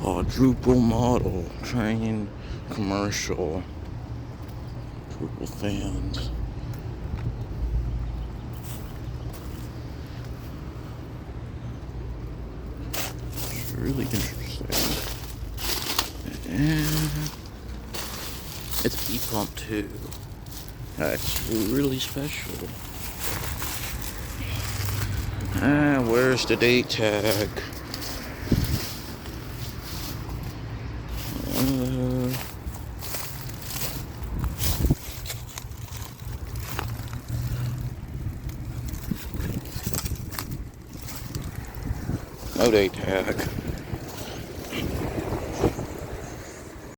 quadruple model Trane commercial triple fans. It's really interesting. And it's heat pump too. That's really special. Where's the date tag? No date tag.